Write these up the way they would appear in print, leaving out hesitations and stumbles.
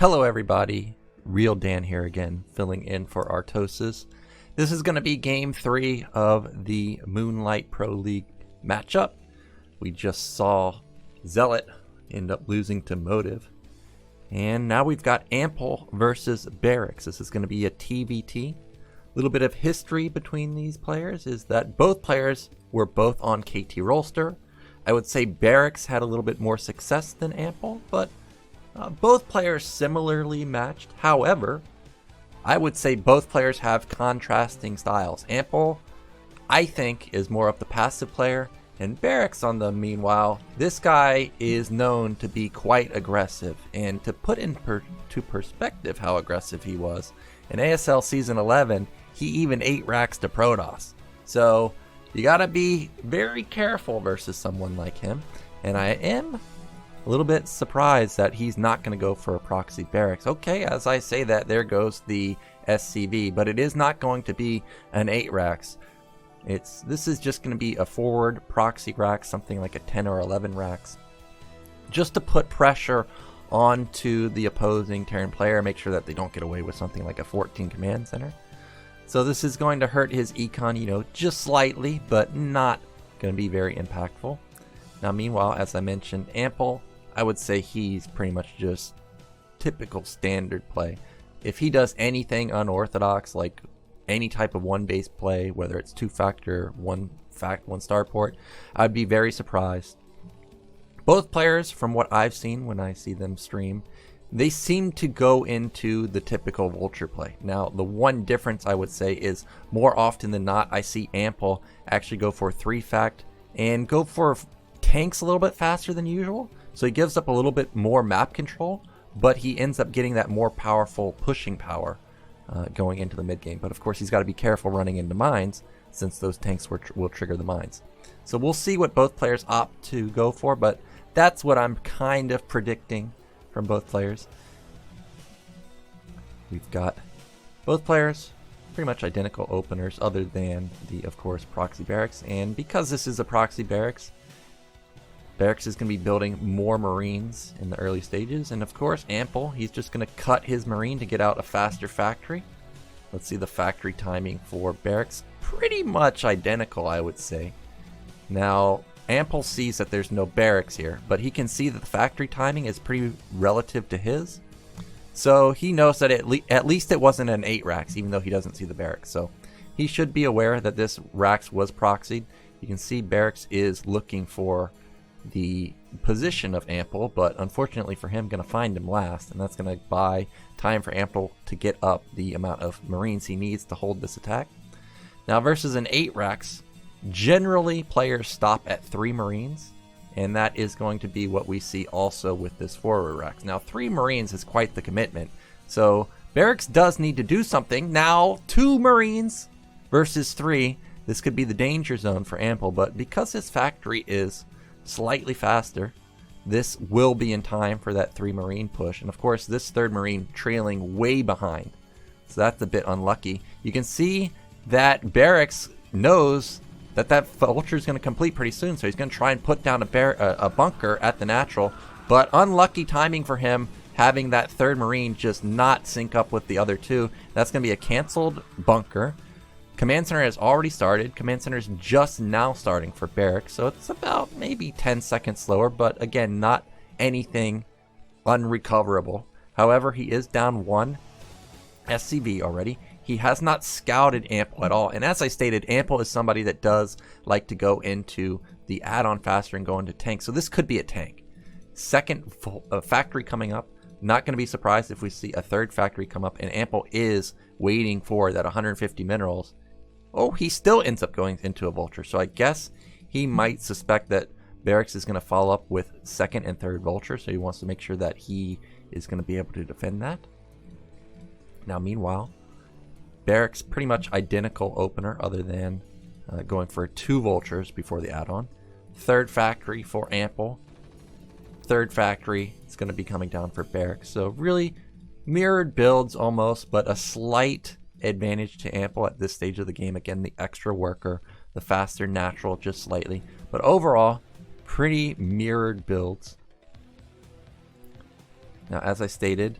Hello everybody, Real Dan here again, filling in for Artosis. This is going to be game 3 of the MoonLight Proleague matchup. We just saw ZeLoT end up losing to Motive. And now we've got Ample versus BarrackS. This is going to be a TVT. A little bit of history between these players is that both players were both on KT Rollster. I would say BarrackS had a little bit more success than Ample, but both players similarly matched. However, I would say both players have contrasting styles. Ample, I think, is more of the passive player, and BarrackS, on the meanwhile, this guy is known to be quite aggressive. And to put into perspective how aggressive he was, in ASL Season 11, he even 8 racks to Protoss. So you gotta be very careful versus someone like him. And I am a little bit surprised that he's not going to go for a proxy BarrackS. Okay, as I say that, there goes the SCV, but it is not going to be an 8 racks. This is just going to be a forward proxy rack, something like a 10 or 11 racks, just to put pressure onto the opposing Terran player, make sure that they don't get away with something like a 14 command center. So this is going to hurt his econ, just slightly, but not going to be very impactful. Now, meanwhile, as I mentioned, Ample, I would say he's pretty much just typical standard play. If he does anything unorthodox, like any type of one base play, whether it's 2-factor, 1 port, I'd be very surprised. Both players, from what I've seen when I see them stream, they seem to go into the typical Vulture play. Now, the one difference I would say is more often than not, I see Ample actually go for 3-fact and go for tanks a little bit faster than usual. So he gives up a little bit more map control, but he ends up getting that more powerful pushing power going into the mid game. But of course, he's got to be careful running into mines, since those tanks will trigger the mines. So we'll see what both players opt to go for, but that's what I'm kind of predicting from both players. We've got both players pretty much identical openers, other than the, of course, proxy BarrackS. And because this is a proxy BarrackS is going to be building more Marines in the early stages. And of course, Ample, he's just going to cut his Marine to get out a faster factory. Let's see the factory timing for BarrackS. Pretty much identical, I would say. Now, Ample sees that there's no BarrackS here, but he can see that the factory timing is pretty relative to his. So he knows that at least it wasn't an 8 racks, even though he doesn't see the BarrackS. So he should be aware that this racks was proxied. You can see BarrackS is looking for the position of Ample, but unfortunately for him, going to find him last, and that's going to buy time for Ample to get up the amount of Marines he needs to hold this attack. Now, versus an 8 racks, generally players stop at 3 Marines, and that is going to be what we see also with this forward racks. Now, 3 Marines is quite the commitment, so BarrackS does need to do something. Now, 2 Marines versus 3, this could be the danger zone for Ample, but because his factory is slightly faster, this will be in time for that 3 Marine push. And of course, this 3rd Marine trailing way behind, so that's a bit unlucky. You can see that BarrackS knows that Vulture is going to complete pretty soon, so he's going to try and put down a bunker at the natural, but unlucky timing for him, having that 3rd Marine just not sync up with the other 2. That's going to be a canceled bunker. Command Center has already started. Command Center is just now starting for BarrackS, so it's about maybe 10 seconds slower, but again, not anything unrecoverable. However, he is down 1 SCV already. He has not scouted Ample at all, and as I stated, Ample is somebody that does like to go into the add-on faster and go into tank, so this could be a tank. Second factory coming up. Not going to be surprised if we see a 3rd factory come up, and Ample is waiting for that 150 minerals. Oh, he still ends up going into a Vulture, so I guess he might suspect that BarrackS is going to follow up with 2nd and 3rd Vulture, so he wants to make sure that he is going to be able to defend that. Now, meanwhile, BarrackS pretty much identical opener, other than going for 2 Vultures before the add-on. 3rd factory for Ample. 3rd factory is going to be coming down for BarrackS. So really mirrored builds almost, but a slight advantage to Ample at this stage of the game. Again, the extra worker, the faster natural just slightly, but overall pretty mirrored builds. Now, as I stated,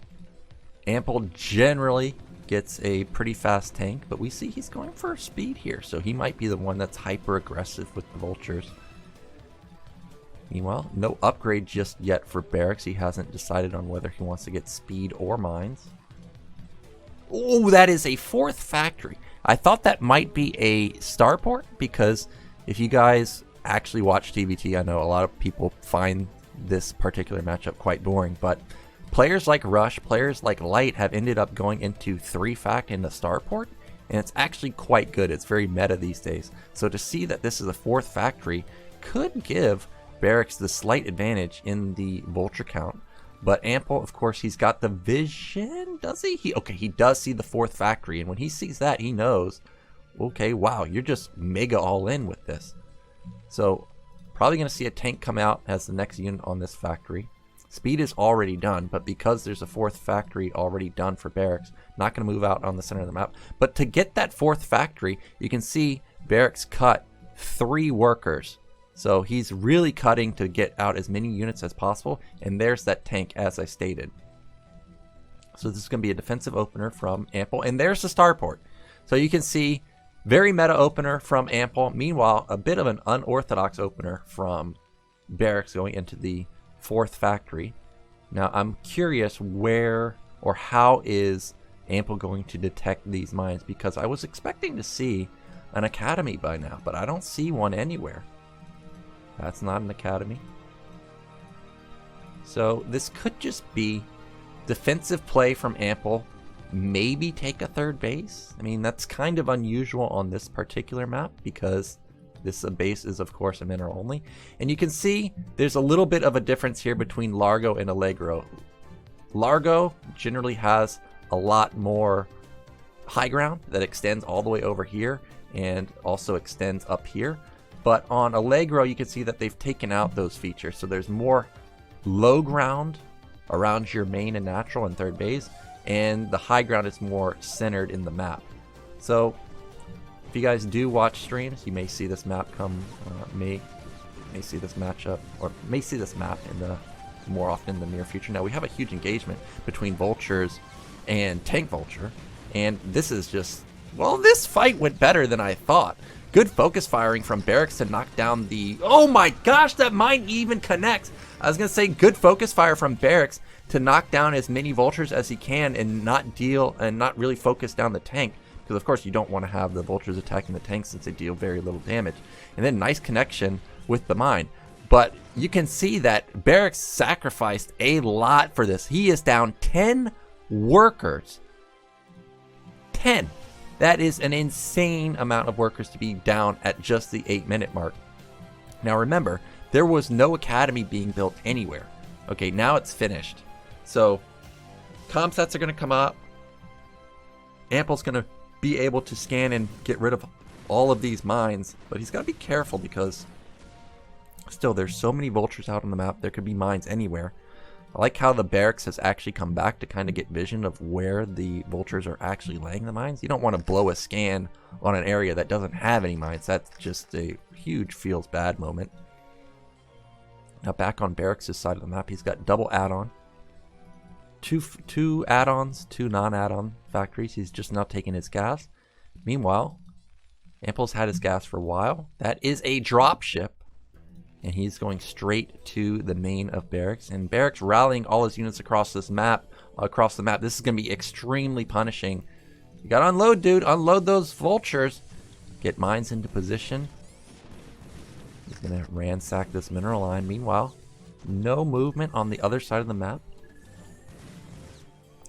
Ample generally gets a pretty fast tank, but we see he's going for speed here, so he might be the one that's hyper aggressive with the Vultures. Meanwhile, no upgrade just yet for BarrackS. He hasn't decided on whether he wants to get speed or mines. Oh, that is a 4th factory. I thought that might be a starport, because if you guys actually watch TVT, I know a lot of people find this particular matchup quite boring, but players like Rush, players like Light have ended up going into 3-fact in the starport, and it's actually quite good. It's very meta these days. So to see that this is a 4th factory could give BarrackS the slight advantage in the Vulture count. But Ample, of course, he's got the vision, does he? Okay, he does see the 4th factory, and when he sees that, he knows, okay, wow, you're just mega all in with this. So probably going to see a tank come out as the next unit on this factory. Speed is already done, but because there's a 4th factory already done for BarrackS, not going to move out on the center of the map. But to get that 4th factory, you can see BarrackS cut 3 workers. So he's really cutting to get out as many units as possible, and there's that tank as I stated. So this is going to be a defensive opener from Ample, and there's the starport. So you can see very meta opener from Ample. Meanwhile, a bit of an unorthodox opener from BarrackS going into the 4th factory. Now I'm curious where or how is Ample going to detect these mines, because I was expecting to see an academy by now, but I don't see one anywhere. That's not an academy. So this could just be defensive play from Ample. Maybe take a 3rd base. I mean, that's kind of unusual on this particular map, because this base is, of course, a mineral only. And you can see there's a little bit of a difference here between Largo and Allegro. Largo generally has a lot more high ground that extends all the way over here and also extends up here. But on Allegro, you can see that they've taken out those features. So there's more low ground around your main and natural and 3rd base, and the high ground is more centered in the map. So if you guys do watch streams, you may see this map come, may see this matchup, or may see this map in the more often in the near future. Now we have a huge engagement between Vultures and Tank Vulture, and this is just, well, this fight went better than I thought. Good focus firing from BarrackS to knock down the... Oh my gosh, that mine even connects. I was going to say good focus fire from BarrackS to knock down as many Vultures as he can and not deal and not really focus down the tank. Because of course you don't want to have the Vultures attacking the tank since they deal very little damage. And then nice connection with the mine. But you can see that BarrackS sacrificed a lot for this. He is down 10 workers. 10. That is an insane amount of workers to be down at just the 8-minute mark. Now remember, there was no academy being built anywhere. Okay, now it's finished. So, comm sets are going to come up. Ample's going to be able to scan and get rid of all of these mines. But he's got to be careful, because still there's so many Vultures out on the map. There could be mines anywhere. I like how the BarrackS has actually come back to kind of get vision of where the Vultures are actually laying the mines. You don't want to blow a scan on an area that doesn't have any mines. That's just a huge feels bad moment. Now back on BarrackS' side of the map, he's got double add-on. Two add-ons, 2 non-add-on factories. He's just now taking his gas. Meanwhile, Ample's had his gas for a while. That is a dropship. And he's going straight to the main of BarrackS. And BarrackS rallying all his units across this map, across the map. This is going to be extremely punishing. You got to unload, dude. Unload those Vultures. Get mines into position. He's going to ransack this mineral line. Meanwhile, no movement on the other side of the map.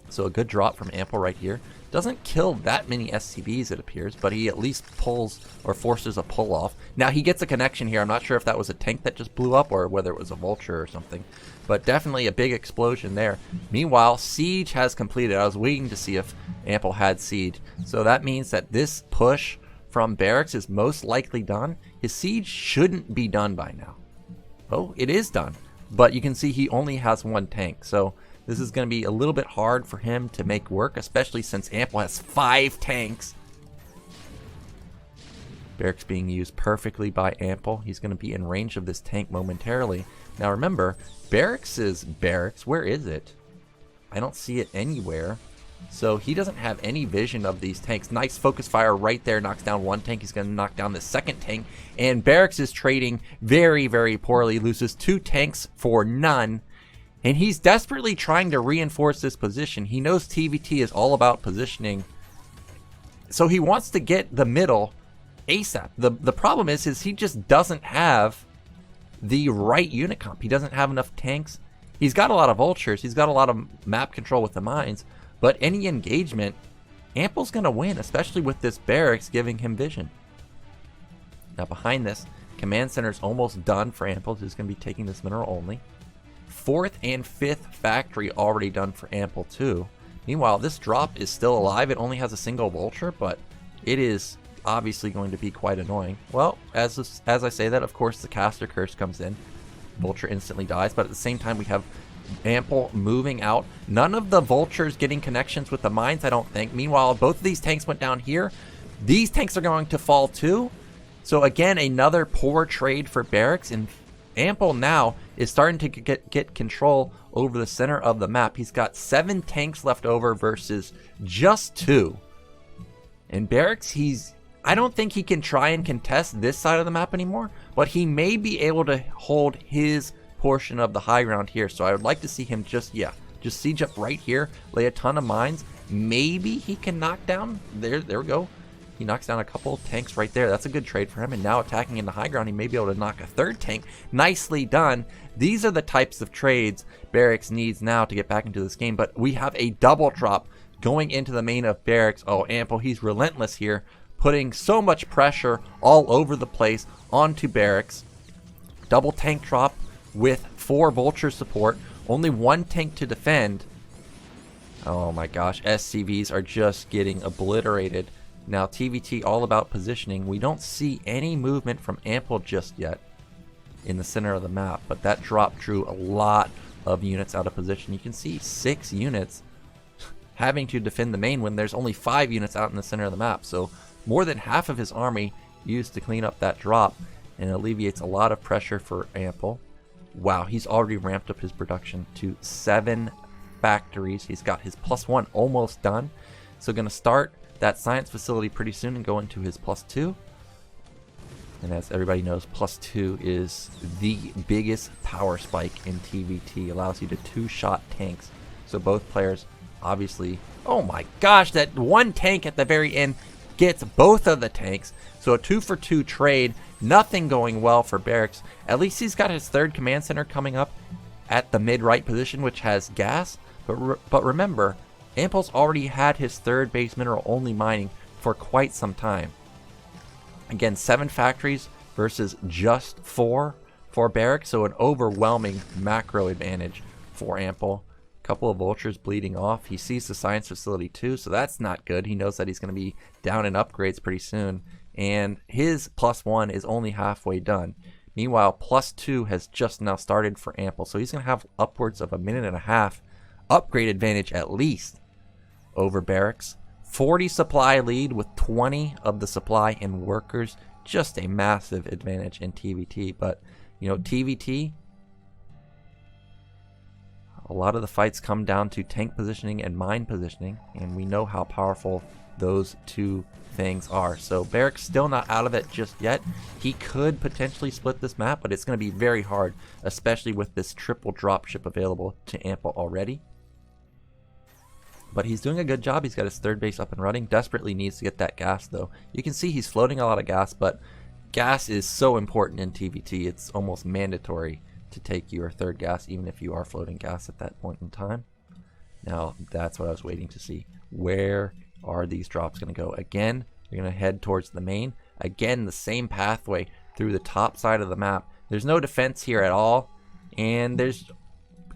So a good drop from Ample right here. Doesn't kill that many SCBs, it appears, but he at least pulls or forces a pull off. Now he gets a connection here. I'm not sure if that was a tank that just blew up or whether it was a Vulture or something, but definitely a big explosion there. Meanwhile, Siege has completed. I was waiting to see if Ample had Siege. So that means that this push from BarrackS is most likely done. His Siege shouldn't be done by now. Oh, it is done, but you can see he only has 1 tank. So this is going to be a little bit hard for him to make work, especially since Ample has 5 tanks. BarrackS being used perfectly by Ample. He's going to be in range of this tank momentarily. Now remember, BarrackS is BarrackS. Where is it? I don't see it anywhere. So he doesn't have any vision of these tanks. Nice focus fire right there, knocks down one tank. He's going to knock down the second tank. And BarrackS is trading very, very poorly. Loses 2 tanks for none. And he's desperately trying to reinforce this position. He knows TVT is all about positioning. So he wants to get the middle ASAP. The problem is he just doesn't have the right unit comp. He doesn't have enough tanks. He's got a lot of vultures. He's got a lot of map control with the mines. But any engagement, Ample's going to win, especially with this BarrackS giving him vision. Now behind this, command center's almost done for Ample, who's going to be taking this mineral only. 4th and 5th factory already done for Ample too. Meanwhile, this drop is still alive. It only has a single vulture, but it is obviously going to be quite annoying. Well, as I say that, of course, the caster curse comes in. Vulture instantly dies, but at the same time, we have Ample moving out. None of the vultures getting connections with the mines, I don't think. Meanwhile, both of these tanks went down here. These tanks are going to fall too. So again, another poor trade for BarrackS, and Ample now is starting to get control over the center of the map. He's got 7 tanks left over versus just 2. And BarrackS, I don't think he can try and contest this side of the map anymore, but he may be able to hold his portion of the high ground here. So I would like to see him just siege up right here, lay a ton of mines. Maybe he can knock down, there we go. He knocks down a couple tanks right there. That's a good trade for him. And now attacking in the high ground, he may be able to knock a 3rd tank. Nicely done. These are the types of trades BarrackS needs now to get back into this game. But we have a double drop going into the main of BarrackS. Oh, Ample, he's relentless here, putting so much pressure all over the place onto BarrackS. Double tank drop with 4 vulture support. Only 1 tank to defend. Oh my gosh, SCVs are just getting obliterated. Now TVT all about positioning. We don't see any movement from Ample just yet in the center of the map, but that drop drew a lot of units out of position. You can see 6 units having to defend the main when there's only 5 units out in the center of the map. So more than half of his army used to clean up that drop, and it alleviates a lot of pressure for Ample. Wow, he's already ramped up his production to 7 factories. He's got his +1 almost done. So going to start that science facility pretty soon and go into his +2. And as everybody knows, +2 is the biggest power spike in TVT. Allows you to 2-shot tanks. So both players obviously, oh my gosh, that 1 tank at the very end gets both of the tanks. So a 2-for-2 trade. Nothing going well for BarrackS. At least he's got his 3rd command center coming up at the mid-right position, which has gas. But remember, Ample's already had his 3rd base mineral only mining for quite some time. Again, 7 factories versus just 4 for BarrackS, so an overwhelming macro advantage for Ample. Couple of vultures bleeding off. He sees the science facility too, so that's not good. He knows that he's going to be down in upgrades pretty soon, and his +1 is only halfway done. Meanwhile, +2 has just now started for Ample, so he's going to have upwards of a minute and a half upgrade advantage at least over BarrackS. 40 supply lead with 20 of the supply in workers. Just a massive advantage in TVT. But, you know, TVT, a lot of the fights come down to tank positioning and mine positioning, and we know how powerful those 2 things are. So BarrackS still not out of it just yet. He could potentially split this map, but it's going to be very hard, especially with this triple dropship available to Ample already. But he's doing a good job. He's got his 3rd base up and running. Desperately needs to get that gas though. You can see he's floating a lot of gas, but gas is so important in TVT. It's almost mandatory to take your 3rd gas, even if you are floating gas at that point in time. Now, that's what I was waiting to see. Where are these drops going to go? Again, you're going to head towards the main. Again, the same pathway through the top side of the map. There's no defense here at all, and there's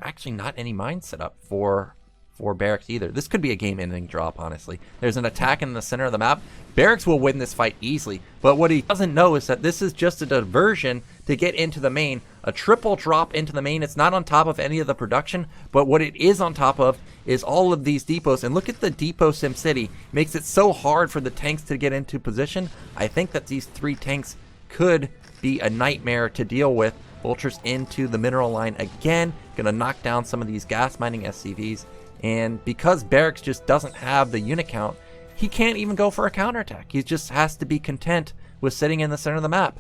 actually not any mine set up for BarrackS either. This could be a game-ending drop, honestly. There's an attack in the center of the map. BarrackS will win this fight easily, but what he doesn't know is that this is just a diversion to get into the main. A triple drop into the main. It's not on top of any of the production, but what it is on top of is all of these depots. And look at the depot SimCity. Makes it so hard for the tanks to get into position. I think that these 3 tanks could be a nightmare to deal with. Vultures into the mineral line again. Gonna knock down some of these gas mining SCVs. And because BarrackS just doesn't have the unit count, he can't even go for a counterattack. He just has to be content with sitting in the center of the map.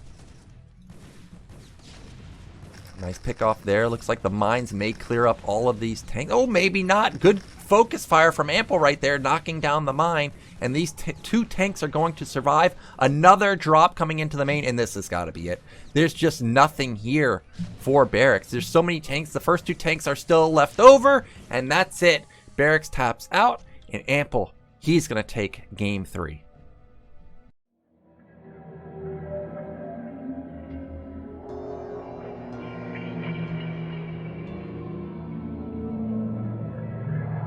Nice pick off there. Looks like the mines may clear up all of these tanks. Oh, maybe not. Good focus fire from Ample right there, knocking down the mine. And these two tanks are going to survive. Another drop coming into the main, and this has got to be it. There's just nothing here for BarrackS. There's so many tanks. The first two tanks are still left over, and that's it. BarrackS taps out, and Ample, he's going to take game 3.